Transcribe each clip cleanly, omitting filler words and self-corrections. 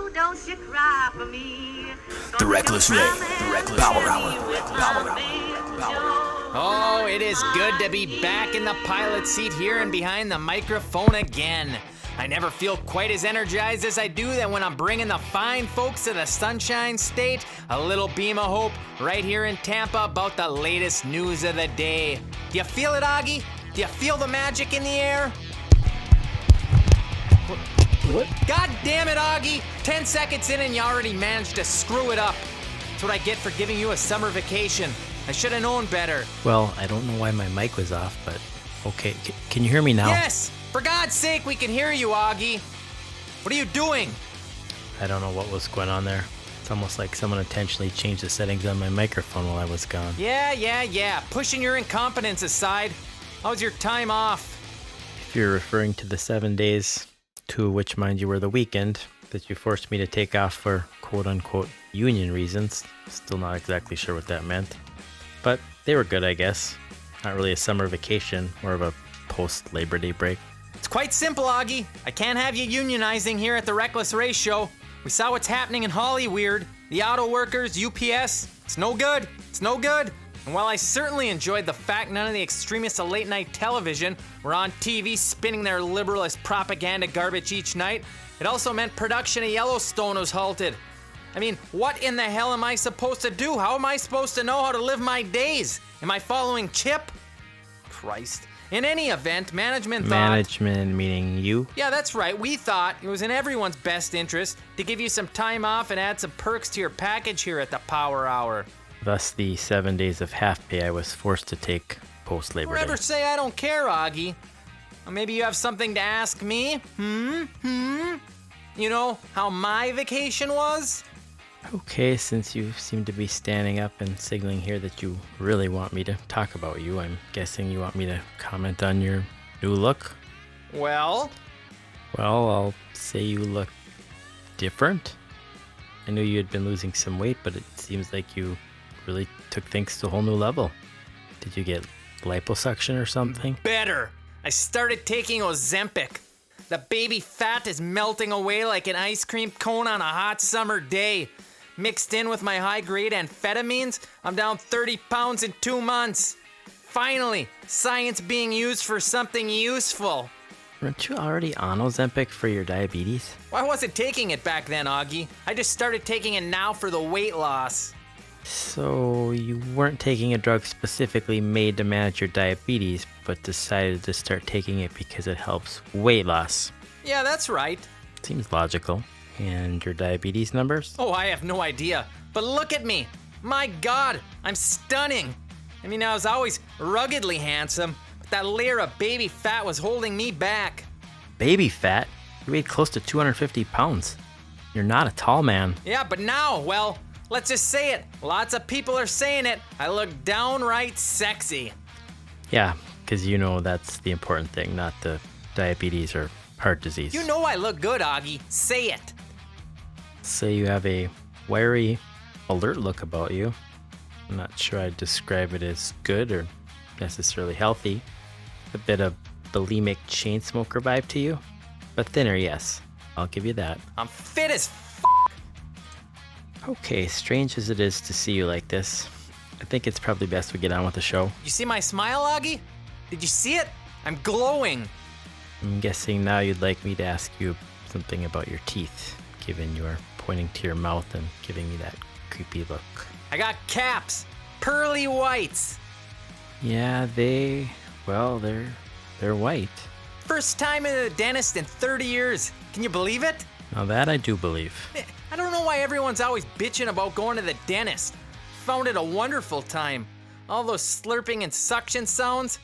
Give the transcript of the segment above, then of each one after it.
Oh, don't you cry for me. The Reckless Ray. The Reckless Power Hour. Power Hour. Oh, it is good to be back in the pilot seat here and behind the microphone again. I never feel quite as energized as I do than when I'm bringing the fine folks of the Sunshine State a little beam of hope right here in Tampa about the latest news of the day. Do you feel it, Auggie? Do you feel the magic in the air? What? God damn it, Auggie! 10 seconds in and you already managed to screw it up. That's what I get for giving you a summer vacation. I should have known better. Well, I don't know why my mic was off, but okay. Can you hear me now? Yes! For God's sake, we can hear you, Auggie. What are you doing? I don't know what was going on there. It's almost like someone intentionally changed the settings on my microphone while I was gone. Yeah. Pushing your incompetence aside. How's your time off? If you're referring to the 7 days, 2 of which, mind you, were the weekend, that you forced me to take off for quote-unquote union reasons. Still not exactly sure what that meant. But they were good, I guess. Not really a summer vacation, more of a post-Labor Day break. It's quite simple, Auggie. I can't have you unionizing here at the Reckless Ray Show. We saw what's happening in Hollyweird. The auto workers, UPS. It's no good. And while I certainly enjoyed the fact none of the extremists of late-night television were on TV spinning their liberalist propaganda garbage each night, it also meant production of Yellowstone was halted. I mean, what in the hell am I supposed to do? How am I supposed to know how to live my days? Am I following Chip? Christ. In any event, management thought... Management meaning you? Yeah, that's right. We thought it was in everyone's best interest to give you some time off and add some perks to your package here at the Power Hour. Thus the 7 days of half pay I was forced to take post-Labor Day. Don't ever say I don't care, Auggie. Or maybe you have something to ask me? You know how my vacation was? Okay, since you seem to be standing up and signaling here that you really want me to talk about you, I'm guessing you want me to comment on your new look? Well, I'll say you look different. I knew you had been losing some weight, but it seems like you really took things to a whole new level. Did you get liposuction or something? better. I started taking Ozempic. The baby fat is melting away like an ice cream cone on a hot summer day. Mixed in with my high-grade amphetamines, I'm down 30 pounds in 2 months. Finally, science being used for something useful. Weren't you already on Ozempic for your diabetes? Well, I wasn't taking it back then, Auggie. I just started taking it now for the weight loss. So you weren't taking a drug specifically made to manage your diabetes, but decided to start taking it because it helps weight loss. Yeah, that's right. Seems logical. And your diabetes numbers? Oh, I have no idea. But look at me. My God, I'm stunning. I mean, I was always ruggedly handsome, but that layer of baby fat was holding me back. Baby fat? You weighed close to 250 pounds. You're not a tall man. Yeah, but now, well, let's just say it. Lots of people are saying it. I look downright sexy. Yeah, because you know that's the important thing, not the diabetes or heart disease. You know I look good, Auggie. Say it. Say you have a wiry, alert look about you. I'm not sure I'd describe it as good or necessarily healthy. A bit of bulimic chain smoker vibe to you. But thinner, yes. I'll give you that. I'm fit as Okay, strange as it is to see you like this, I think it's probably best we get on with the show. You see my smile, Auggie? Did you see it? I'm glowing. I'm guessing now you'd like me to ask you something about your teeth, given you're pointing to your mouth and giving me that creepy look. I got caps. Pearly whites. Yeah, they're white. First time in the dentist in 30 years. Can you believe it? Now that I do believe. I don't know why everyone's always bitching about going to the dentist. Found it a wonderful time. All those slurping and suction sounds.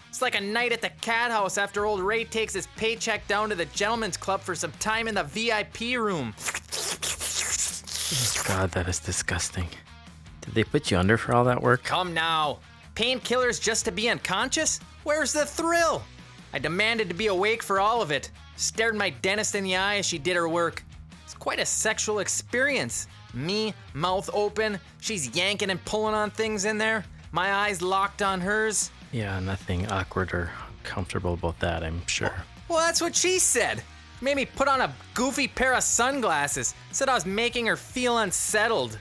It's like a night at the cat house after old Ray takes his paycheck down to the gentleman's club for some time in the VIP room. Oh God, that is disgusting. Did they put you under for all that work? Come now. Painkillers just to be unconscious? Where's the thrill? I demanded to be awake for all of it. Stared my dentist in the eye as she did her work. It's quite a sexual experience. Me, mouth open, she's yanking and pulling on things in there. My eyes locked on hers. Yeah, nothing awkward or uncomfortable about that, I'm sure. Well, that's what she said. Made me put on a goofy pair of sunglasses. Said I was making her feel unsettled.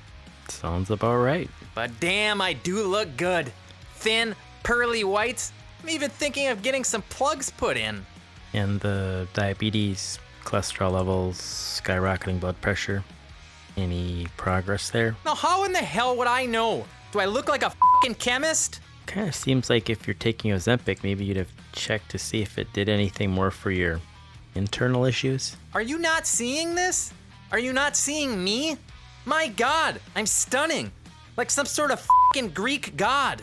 Sounds about right. But damn, I do look good. Thin, pearly whites. I'm even thinking of getting some plugs put in. And the diabetes, cholesterol levels, skyrocketing blood pressure. Any progress there? Now, how in the hell would I know? Do I look like a fucking chemist? Kind of seems like if you're taking Ozempic, maybe you'd have checked to see if it did anything more for your internal issues. Are you not seeing this? Are you not seeing me? My God, I'm stunning. Like some sort of fucking Greek god.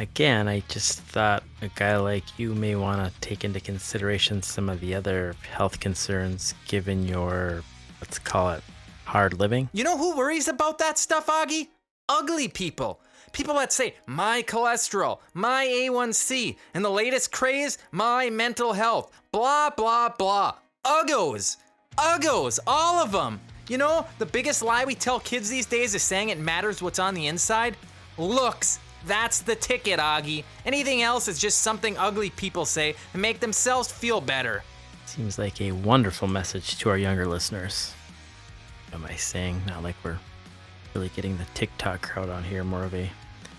Again, I just thought a guy like you may want to take into consideration some of the other health concerns given your, let's call it, hard living. You know who worries about that stuff, Auggie? Ugly people. People that say, my cholesterol, my A1C, and the latest craze, my mental health, blah, blah, blah. Uggos. Uggos, all of them. You know, the biggest lie we tell kids these days is saying it matters what's on the inside. Looks, that's the ticket, Auggie. Anything else is just something ugly people say to make themselves feel better. Seems like a wonderful message to our younger listeners. What am I saying? Not like we're really getting the TikTok crowd on here, more of a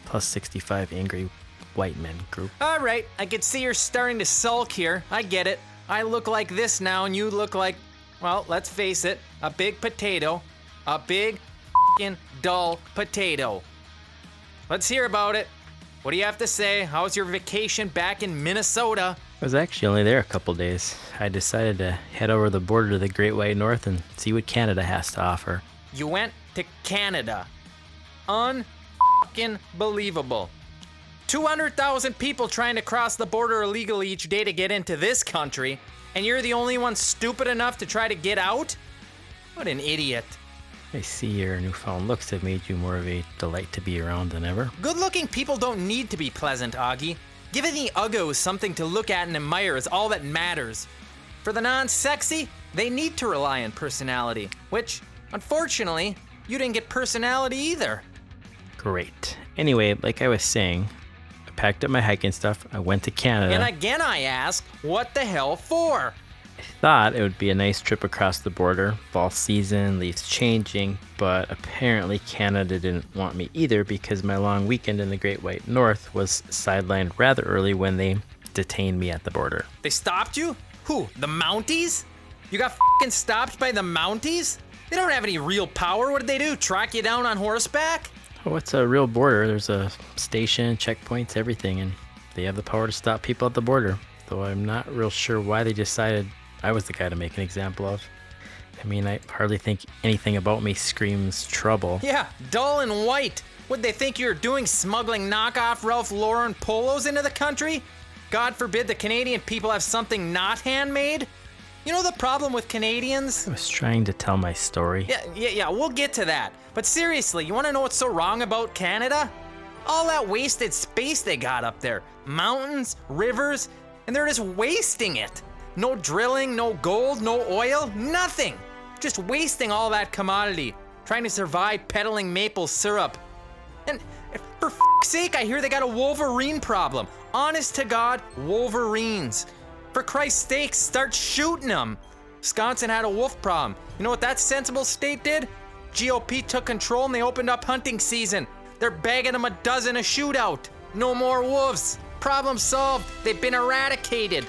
plus 65 angry white men group. All right, I can see you're starting to sulk here. I get it. I look like this now and you look like, well, let's face it, a big potato. A big f***ing dull potato. Let's hear about it. What do you have to say? How was your vacation back in Minnesota? I was actually only there a couple days. I decided to head over the border to the Great White North and see what Canada has to offer. You went to Canada. Un-f***ing-believable. 200,000 people trying to cross the border illegally each day to get into this country, and you're the only one stupid enough to try to get out? What an idiot. I see your newfound looks have made you more of a delight to be around than ever. Good-looking people don't need to be pleasant, Auggie. Giving the uggos something to look at and admire is all that matters. For the non-sexy, they need to rely on personality, which, unfortunately, you didn't get personality either. Great. Anyway, like I was saying, I packed up my hiking stuff, I went to Canada. And again I ask, what the hell for? I thought it would be a nice trip across the border, fall season, leaves changing, but apparently Canada didn't want me either because my long weekend in the Great White North was sidelined rather early when they detained me at the border. They stopped you? Who, the Mounties? You got f***ing stopped by the Mounties? They don't have any real power. What did they do, track you down on horseback? Oh, it's a real border. There's a station, checkpoints, everything, and they have the power to stop people at the border. Though I'm not real sure why they decided I was the guy to make an example of. I mean, I hardly think anything about me screams trouble. Yeah, dull and white. What'd they think you were doing, smuggling knockoff Ralph Lauren polos into the country? God forbid the Canadian people have something not handmade? You know the problem with Canadians? I was trying to tell my story. Yeah, we'll get to that. But seriously, you want to know what's so wrong about Canada? All that wasted space they got up there. Mountains, rivers, and they're just wasting it. No drilling, no gold, no oil, nothing. Just wasting all that commodity, trying to survive peddling maple syrup. And for f***'s sake, I hear they got a Wolverine problem. Honest to God, Wolverines. For Christ's sake, start shooting them. Wisconsin had a wolf problem. You know what that sensible state did? GOP took control and they opened up hunting season. They're bagging them a dozen a shootout. No more wolves. Problem solved. They've been eradicated.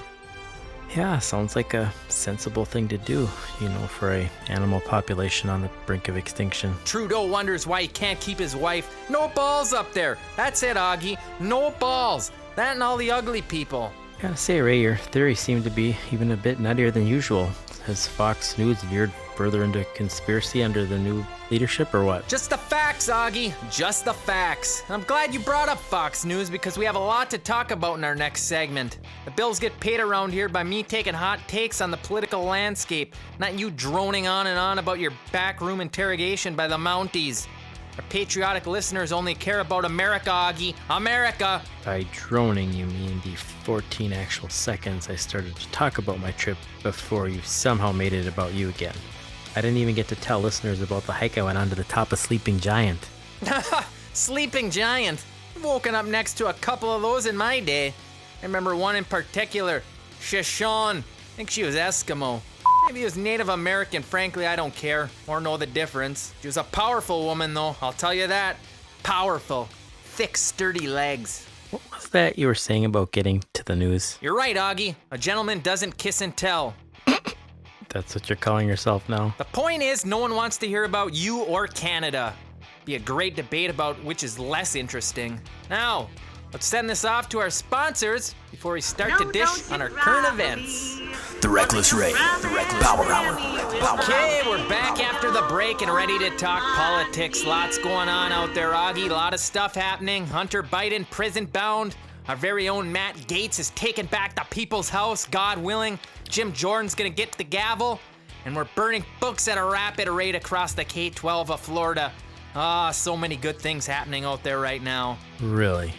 Yeah, sounds like a sensible thing to do, you know, for a animal population on the brink of extinction. Trudeau wonders why he can't keep his wife. No balls up there. That's it, Auggie. No balls. That and all the ugly people. Gotta say, Ray, your theories seem to be even a bit nuttier than usual. Has Fox News veered further into conspiracy under the new leadership, or what? Just the facts, Auggie. Just the facts. I'm glad you brought up Fox News because we have a lot to talk about in our next segment. The bills get paid around here by me taking hot takes on the political landscape, not you droning on and on about your backroom interrogation by the Mounties. Our patriotic listeners only care about America, Auggie. America! By droning, you mean the 14 actual seconds I started to talk about my trip before you somehow made it about you again. I didn't even get to tell listeners about the hike I went on to the top of Sleeping Giant. Sleeping Giant? I've woken up next to a couple of those in my day. I remember one in particular, Shoshone. I think she was Eskimo. Maybe he was Native American, frankly, I don't care, or know the difference. She was a powerful woman, though, I'll tell you that. Powerful. Thick, sturdy legs. What was that you were saying about getting to the news? You're right, Auggie. A gentleman doesn't kiss and tell. That's what you're calling yourself now? The point is, no one wants to hear about you or Canada. Be a great debate about which is less interesting. Now, let's send this off to our sponsors before we start to dish on our current events. The Reckless Ray. The Reckless Power Hour. Okay, we're back after the break and ready to talk politics. Lots going on out there, Auggie. A lot of stuff happening. Hunter Biden prison bound. Our very own Matt Gaetz is taking back the people's house, God willing. Jim Jordan's gonna get the gavel. And we're burning books at a rapid rate across the K-12 of Florida. So many good things happening out there right now. Really?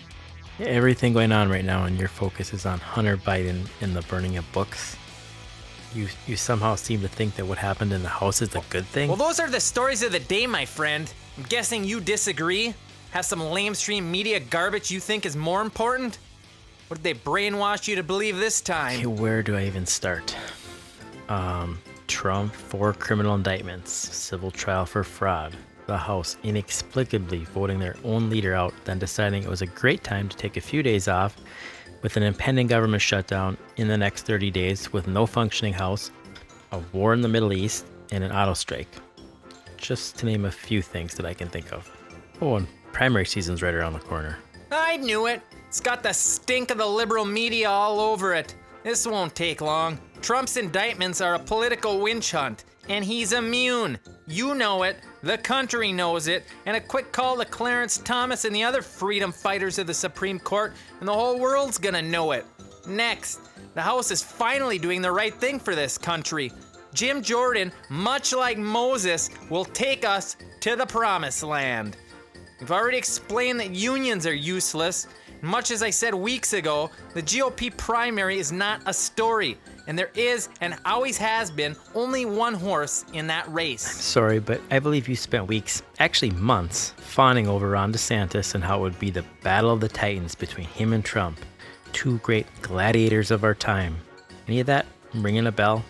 Everything going on right now and your focus is on Hunter Biden and the burning of books? You somehow seem to think that what happened in the house is a good thing? Well, those are the stories of the day, my friend. I'm guessing you disagree? Have some lamestream media garbage you think is more important? What did they brainwash you to believe this time? Okay, where do I even start? Trump, 4 criminal indictments, civil trial for fraud, the House inexplicably voting their own leader out, then deciding it was a great time to take a few days off with an impending government shutdown in the next 30 days with no functioning House, a war in the Middle East, and an auto strike. Just to name a few things that I can think of. Oh, and primary season's right around the corner. I knew it. It's got the stink of the liberal media all over it. This won't take long. Trump's indictments are a political witch hunt, and he's immune. You know it, the country knows it, and a quick call to Clarence Thomas and the other freedom fighters of the Supreme Court, and the whole world's gonna know it. Next, the House is finally doing the right thing for this country. Jim Jordan, much like Moses, will take us to the promised land. We've already explained that unions are useless. Much as I said weeks ago, the GOP primary is not a story, and there is, and always has been, only one horse in that race. Sorry, but I believe you spent weeks, actually months, fawning over Ron DeSantis and how it would be the battle of the titans between him and Trump, 2 great gladiators of our time. Any of that ringing a bell?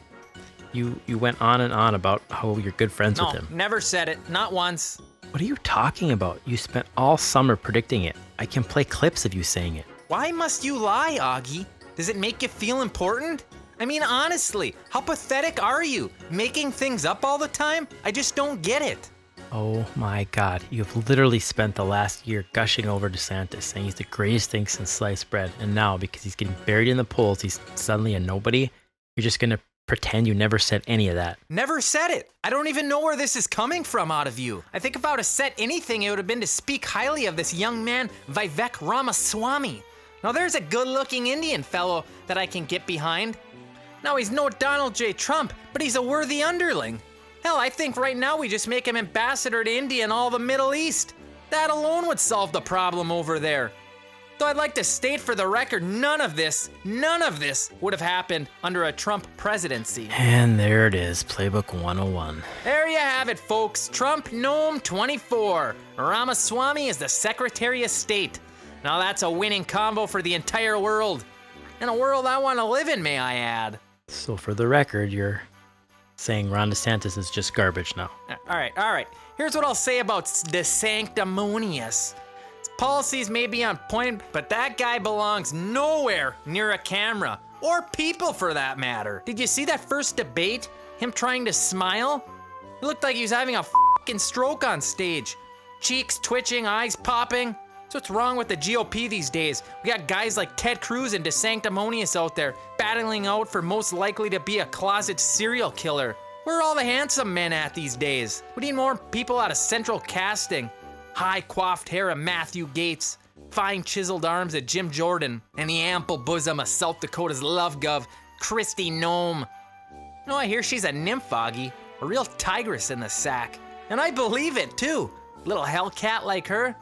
You went on and on about how you're good friends with him. No, never said it, not once. What are you talking about? You spent all summer predicting it. I can play clips of you saying it. Why must you lie, Auggie? Does it make you feel important? I mean, honestly, how pathetic are you? Making things up all the time? I just don't get it. Oh my God, you've literally spent the last year gushing over DeSantis, saying he's the greatest thing since sliced bread. And now, because he's getting buried in the polls, he's suddenly a nobody. You're just gonna pretend you never said any of that. Never said it. I don't even know where this is coming from out of you. I think if I would have said anything, it would have been to speak highly of this young man, Vivek Ramaswamy. Now there's a good-looking Indian fellow that I can get behind. Now he's no Donald J. Trump, but he's a worthy underling. Hell, I think right now we just make him ambassador to India and all the Middle East. That alone would solve the problem over there. Though I'd like to state for the record, none of this would have happened under a Trump presidency. And there it is, Playbook 101. There you have it, folks. Trump Gnome 24. Ramaswamy is the Secretary of State. Now that's a winning combo for the entire world. And a world I want to live in, may I add. So for the record, you're saying Ron DeSantis is just garbage now. All right. Here's what I'll say about the sanctimonious. Policies may be on point, but that guy belongs nowhere near a camera, or people for that matter. Did you see that first debate? Him trying to smile? It looked like he was having a fucking stroke on stage. Cheeks twitching, eyes popping. That's what's wrong with the GOP these days. We got guys like Ted Cruz and DeSanctimonious out there, battling out for most likely to be a closet serial killer. Where are all the handsome men at these days? We need more people out of central casting. High coiffed hair of Matthew Gaetz, fine chiseled arms of Jim Jordan, and the ample bosom of South Dakota's love gov, Kristi Noem. No, I hear she's a nymph, Auggie, a real tigress in the sack. And I believe it, too. Little hellcat like her.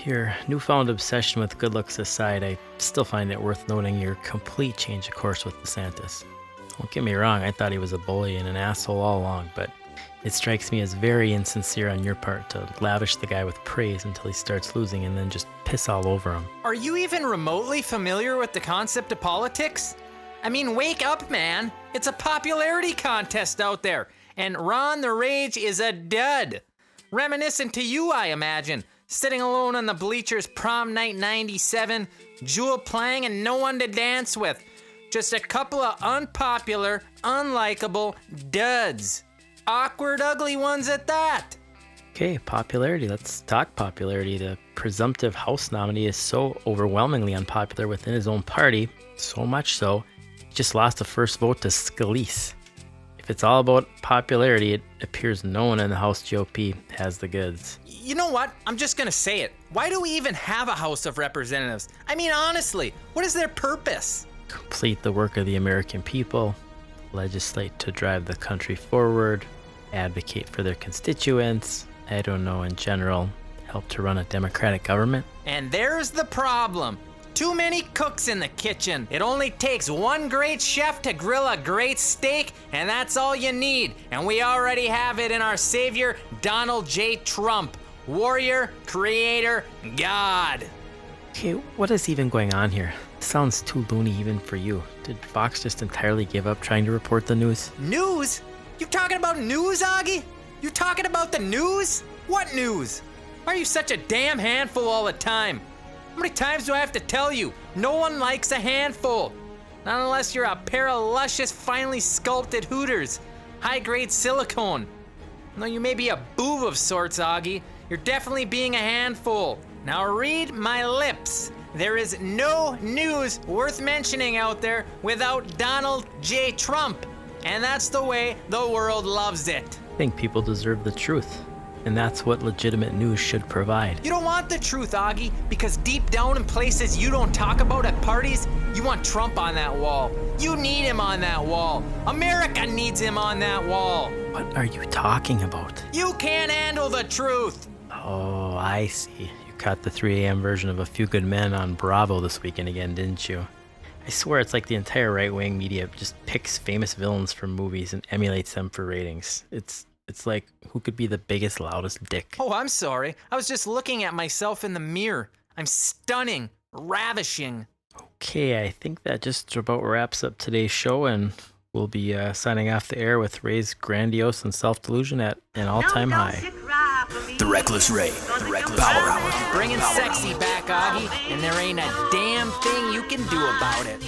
Your newfound obsession with good looks aside, I still find it worth noting your complete change of course with DeSantis. Don't get me wrong, I thought he was a bully and an asshole all along, but it strikes me as very insincere on your part to lavish the guy with praise until he starts losing and then just piss all over him. Are you even remotely familiar with the concept of politics? I mean, wake up, man. It's a popularity contest out there, and Ron the Rage is a dud. Reminiscent to you, I imagine. Sitting alone on the bleachers prom night 97, Jewel playing and no one to dance with. Just a couple of unpopular, unlikable duds. Awkward, ugly ones at that. Okay, popularity. Let's talk popularity. The presumptive House nominee is so overwhelmingly unpopular within his own party, so much so, he just lost the first vote to Scalise. If it's all about popularity, it appears no one in the House GOP has the goods. You know what? I'm just gonna say it. Why do we even have a House of Representatives? I mean, honestly, what is their purpose? Complete the work of the American people, legislate to drive the country forward, advocate for their constituents, I don't know, in general, help to run a democratic government. And there's the problem. Too many cooks in the kitchen. It only takes one great chef to grill a great steak, and that's all you need. And we already have it in our savior, Donald J. Trump. Warrior, creator, God. Okay, what is even going on here? Sounds too loony even for you. Did Fox just entirely give up trying to report the news? News? You talking about news, Auggie? You talking about the news? What news? Why are you such a damn handful all the time? How many times do I have to tell you? No one likes a handful. Not unless you're a pair of luscious, finely sculpted hooters. High-grade silicone. Though you may be a boob of sorts, Auggie, you're definitely being a handful. Now read my lips. There is no news worth mentioning out there without Donald J. Trump. And that's the way the world loves it. I think people deserve the truth, and that's what legitimate news should provide. You don't want the truth, Auggie, because deep down in places you don't talk about at parties, you want Trump on that wall. You need him on that wall. America needs him on that wall. What are you talking about? You can't handle the truth. Oh, I see. You caught the 3 a.m. version of A Few Good Men on Bravo this weekend again, didn't you? I swear it's like the entire right-wing media just picks famous villains from movies and emulates them for ratings. It's like, who could be the biggest, loudest dick? Oh, I'm sorry. I was just looking at myself in the mirror. I'm stunning, ravishing. Okay, I think that just about wraps up today's show, and we'll be signing off the air with Ray's grandiose and self-delusion at an all-time high. The Reckless Ray. The Reckless Power Hour. Bringing sexy back, Auggie, and there ain't a damn thing you can do about it.